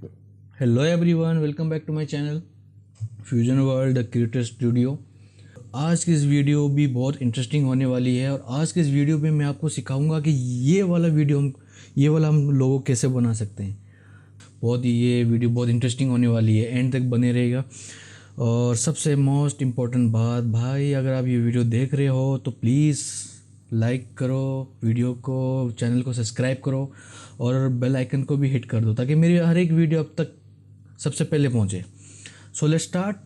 Hello everyone, welcome back to my channel fusion world the creator studio. आज की इस video भी बहुत इंटरेस्टिंग होने वाली है और आज के इस वीडियो में मैं आपको सिखाऊंगा कि ये वाला हम लोगो कैसे बना सकते हैं। ये वीडियो बहुत इंटरेस्टिंग होने वाली है, एंड तक बने रहेगा। और सबसे मोस्ट इम्पॉर्टेंट बात भाई, अगर आप ये वीडियो देख रहे हो तो प्लीज़ लाइक करो वीडियो को, चैनल को सब्सक्राइब करो और बेल आइकन को भी हिट कर दो ताकि मेरी हर एक वीडियो अब तक सबसे पहले पहुंचे। So let's start.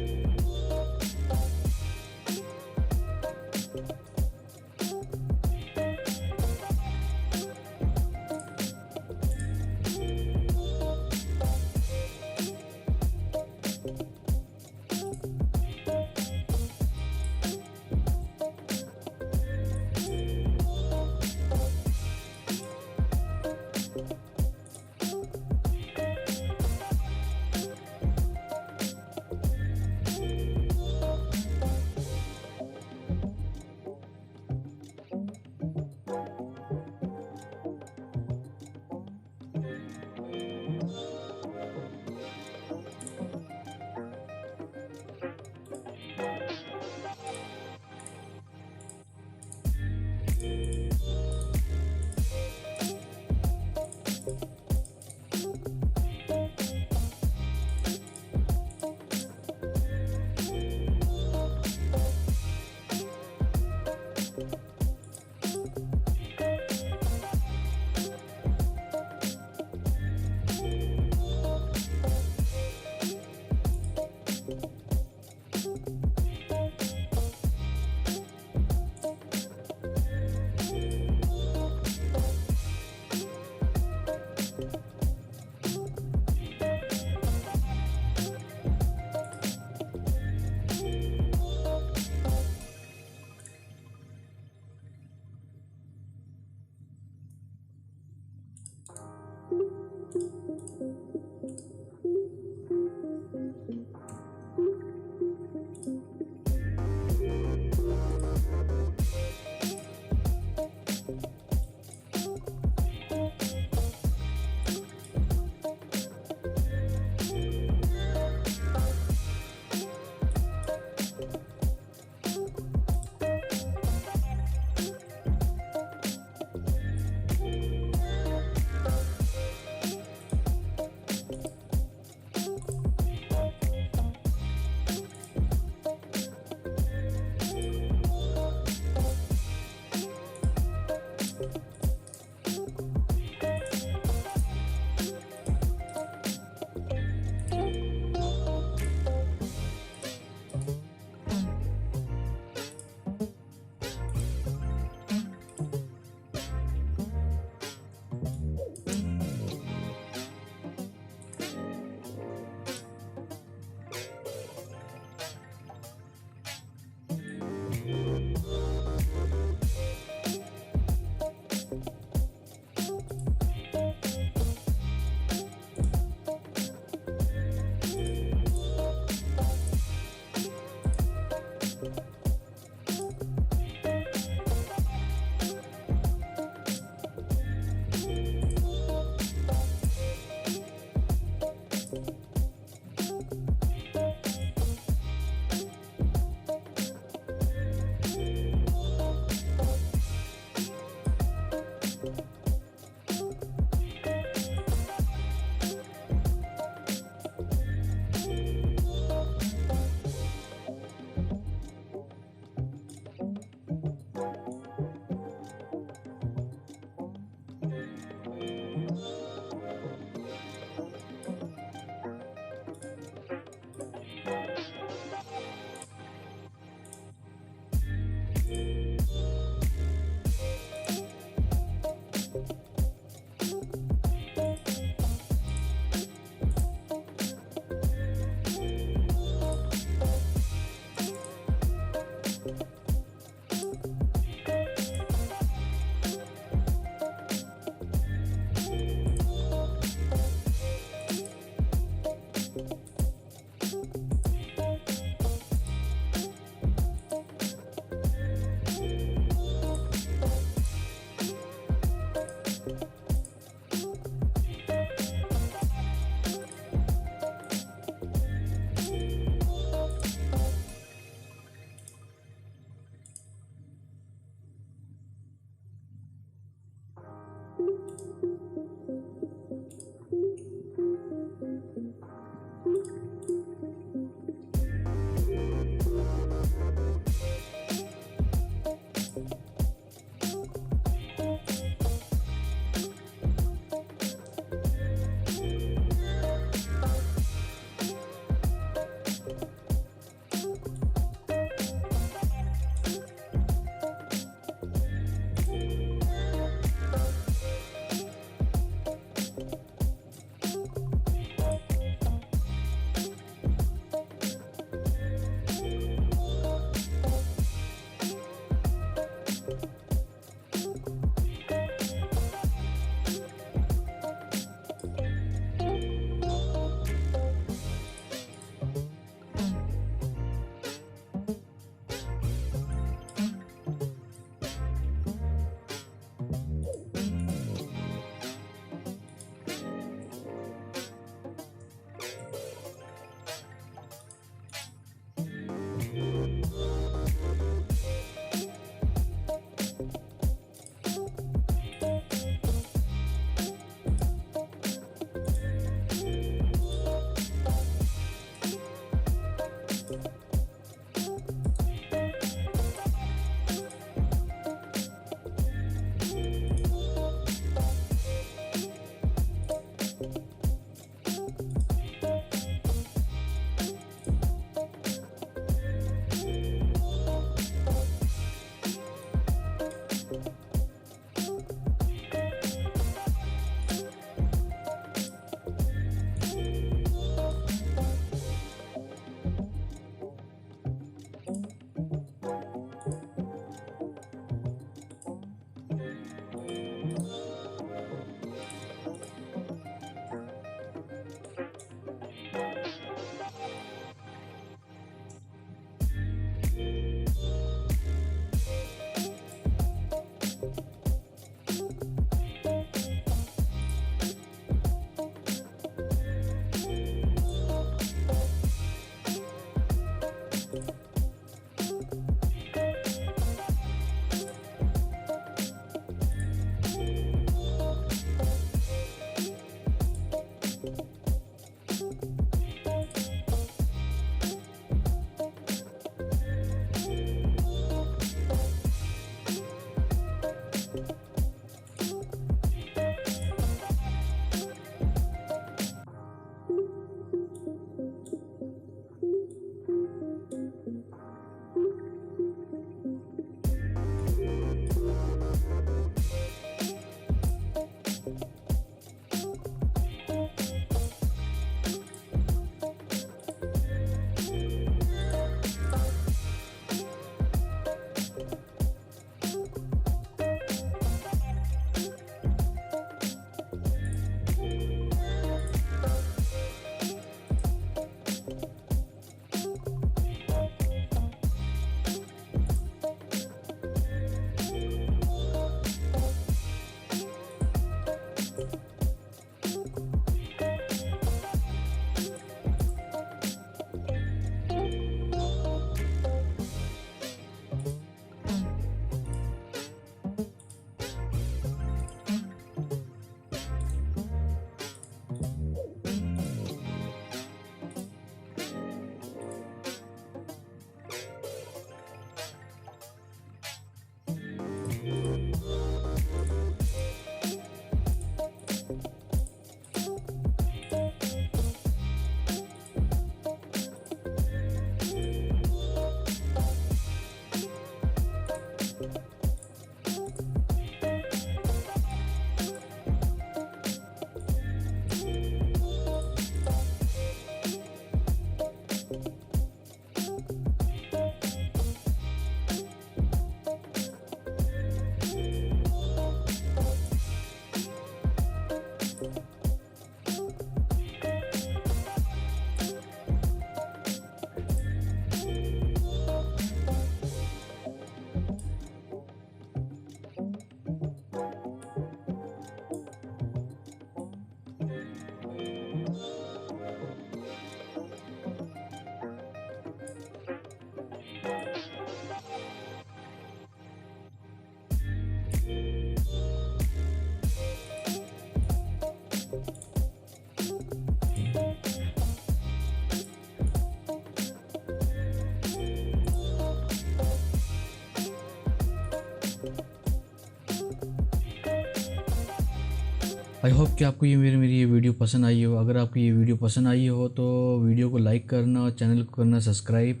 I hope कि आपको ये मेरी ये वीडियो पसंद आई हो। अगर आपको ये वीडियो पसंद आई हो तो वीडियो को लाइक करना और चैनल को करना सब्सक्राइब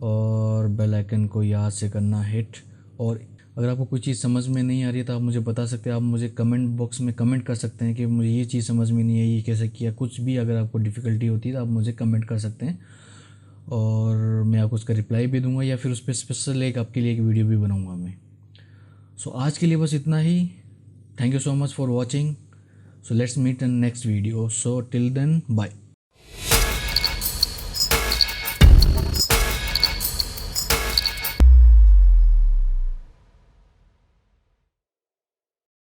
और बेल आइकन को याद से करना हिट। और अगर आपको कोई चीज़ समझ में नहीं आ रही है तो आप मुझे बता सकते हैं, आप मुझे कमेंट बॉक्स में कमेंट कर सकते हैं कि मुझे ये चीज़ समझ में नहीं आई, ये कैसे किया, कुछ भी अगर आपको डिफ़िकल्टी होती है तो आप मुझे कमेंट कर सकते हैं और मैं आपको उसका रिप्लाई भी दूंगा या फिर उस पर स्पेशल एक आपके लिए एक वीडियो भी बनाऊंगा मैं। सो आज के लिए बस इतना ही। Thank you so much for watching. So let's meet in next video. So till then, bye.